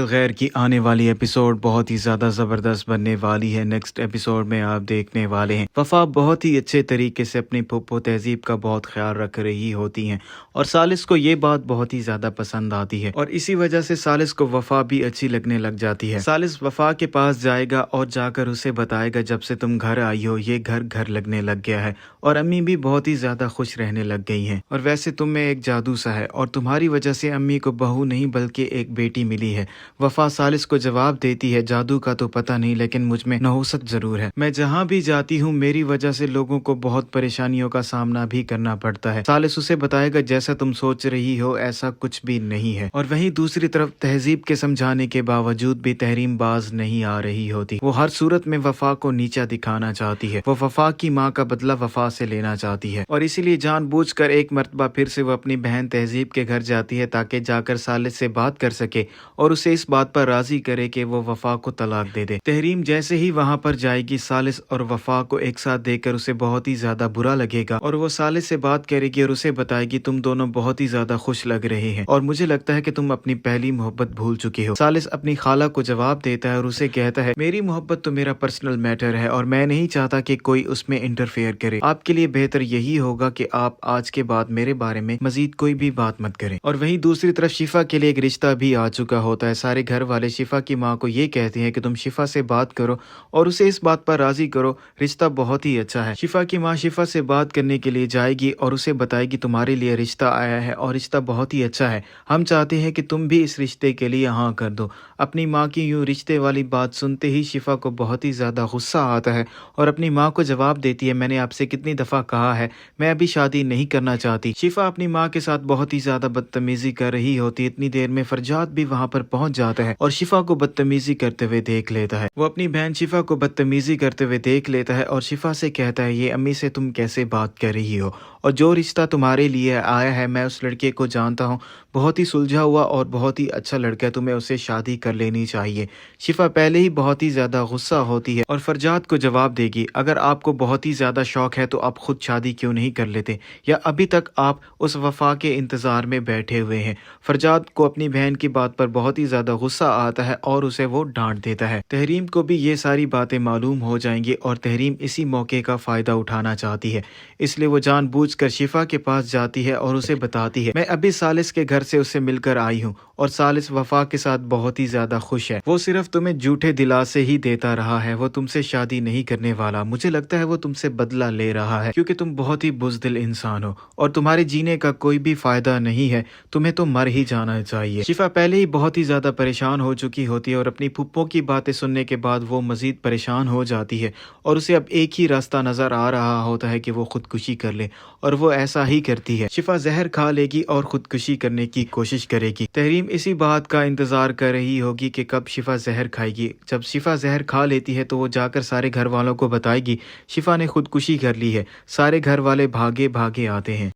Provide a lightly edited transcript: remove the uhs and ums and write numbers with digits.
غیر کی آنے والی ایپیسوڈ بہت ہی زیادہ زبردست بننے والی ہے۔ نیکسٹ ایپیسوڈ میں آپ دیکھنے والے ہیں وفا بہت ہی اچھے طریقے سے اپنی پھپھو تہذیب کا بہت خیال رکھ رہی ہوتی ہیں اور سالس کو یہ بات بہت ہی زیادہ پسند آتی ہے اور اسی وجہ سے سالس کو وفا بھی اچھی لگنے لگ جاتی ہے۔ سالس وفا کے پاس جائے گا اور جا کر اسے بتائے گا جب سے تم گھر آئی ہو یہ گھر گھر لگنے لگ گیا ہے اور امی بھی بہت ہی زیادہ خوش رہنے لگ گئی ہیں اور ویسے تم میں ایک جادو سا ہے اور تمہاری وجہ سے امی کو بہو نہیں بلکہ ایک بیٹی ملی ہے۔ وفا سالس کو جواب دیتی ہے جادو کا تو پتہ نہیں لیکن مجھ میں نحوست ضرور ہے، میں جہاں بھی جاتی ہوں میری وجہ سے لوگوں کو بہت پریشانیوں کا سامنا بھی کرنا پڑتا ہے۔ سالس اسے بتائے گا جیسا تم سوچ رہی ہو ایسا کچھ بھی نہیں ہے اور وہیں دوسری طرف تہذیب کے سمجھانے کے باوجود بھی تحریم باز نہیں آ رہی ہوتی، وہ ہر صورت میں وفا کو نیچا دکھانا چاہتی ہے، وہ وفا کی ماں کا بدلہ وفا سے لینا چاہتی ہے اور اسی لیے جان بوجھ کر ایک مرتبہ پھر سے وہ اپنی بہن تہذیب کے گھر جاتی ہے تاکہ جا کر سالس سے بات کر سکے اور اسے اس بات پر راضی کرے کہ وہ وفا کو طلاق دے دے۔ تحریم جیسے ہی وہاں پر جائے گی سالس اور وفا کو ایک ساتھ دیکھ کر اسے بہت ہی زیادہ برا لگے گا اور وہ سالس سے بات کرے گی اور اسے بتائے گی تم دونوں بہت ہی زیادہ خوش لگ رہے ہیں اور مجھے لگتا ہے کہ تم اپنی پہلی محبت بھول چکے ہو۔ سالس اپنی خالہ کو جواب دیتا ہے اور اسے کہتا ہے میری محبت تو میرا پرسنل میٹر ہے اور میں نہیں چاہتا کہ کوئی اس میں انٹرفیئر کرے، آپ کے لیے بہتر یہی ہوگا کہ آپ آج کے بعد میرے بارے میں مزید کوئی بھی بات مت کریں۔ اور وہیں دوسری طرف شفا کے لیے ایک رشتہ بھی آ چکا ہوتا ہے، سارے گھر والے شفا کی ماں کو یہ کہتے ہیں کہ تم شفا سے بات کرو اور اسے اس بات پر راضی کرو، رشتہ بہت ہی اچھا ہے۔ شفا کی ماں شفا سے بات کرنے کے لیے جائے گی اور اسے بتائے گی تمہارے لیے رشتہ آیا ہے اور رشتہ بہت ہی اچھا ہے، ہم چاہتے ہیں کہ تم بھی اس رشتے کے لیے ہاں کر دو۔ اپنی ماں کی یوں رشتے والی بات سنتے ہی شفا کو بہت ہی زیادہ غصہ آتا ہے اور اپنی ماں کو جواب دیتی ہے میں نے آپ سے کتنی دفعہ کہا ہے میں ابھی شادی نہیں کرنا چاہتی۔ شفا اپنی ماں کے ساتھ بہت ہی زیادہ بدتمیزی کر رہی ہوتی، اتنی دیر میں فرجاد بھی وہاں پر پہنچ جاتا ہے اور شفا کو بدتمیزی کرتے ہوئے دیکھ لیتا ہے۔ وہ اپنی بہن شفا کو بدتمیزی کرتے ہوئے دیکھ لیتا ہے اور شفا سے کہتا ہے یہ امی سے تم کیسے بات کر رہی ہو اور جو رشتہ تمہارے لیے آیا ہے میں اس لڑکے کو جانتا ہوں، بہت ہی سلجھا ہوا اور بہت ہی اچھا لڑکا ہے، تمہیں اسے شادی کر لینی چاہیے۔ شفا پہلے ہی بہت ہی زیادہ غصہ ہوتی ہے اور فرجاد کو جواب دے گی اگر آپ کو بہت ہی زیادہ شوق ہے تو آپ خود شادی کیوں نہیں کر لیتے، یا ابھی تک آپ اس وفا کے انتظار میں بیٹھے ہوئے ہیں۔ فرجاد کو اپنی بہن کی بات پر بہت ہی زیادہ غصہ آتا ہے اور اسے وہ ڈانٹ دیتا ہے۔ تحریم کو بھی یہ ساری باتیں معلوم ہو جائیں گی اور تحریم اسی موقع کا فائدہ اٹھانا چاہتی ہے، اس لیے وہ جان بوجھ کر شفا کے پاس جاتی ہے اور اسے بتاتی ہے میں ابھی سالس کے گھر سے اسے مل کر آئی ہوں اور سالس وفا کے ساتھ بہت ہی زیادہ خوش ہے، وہ صرف تمہیں جھوٹے دلاسے ہی دیتا رہا ہے، وہ تم سے شادی نہیں کرنے والا، مجھے لگتا ہے وہ تم سے بدلہ لے رہا ہے کیونکہ تم بہت ہی بزدل انسان ہو اور تمہارے جینے کا کوئی بھی فائدہ نہیں ہے، تمہیں تو مر ہی جانا چاہیے۔ شفا پہلے ہی بہت ہی زیادہ پریشان ہو چکی ہوتی ہے اور اپنی پھپھو کی باتیں سننے کے بعد وہ مزید پریشان ہو جاتی ہے اور اسے اب ایک ہی راستہ نظر آ رہا ہوتا ہے کہ وہ خودکشی کر لے اور وہ ایسا ہی کرتی ہے۔ شفا زہر کھا لے گی اور خودکشی کرنے کی کوشش کرے گی۔ تحریم اسی بات کا انتظار کر رہی ہوگی کہ کب شفا زہر کھائے گی، جب شفا زہر کھا لیتی ہے تو وہ جا کر سارے گھر والوں کو بتائے گی شفا نے خودکشی کر لی ہے، سارے گھر والے بھاگے بھاگے آتے ہیں۔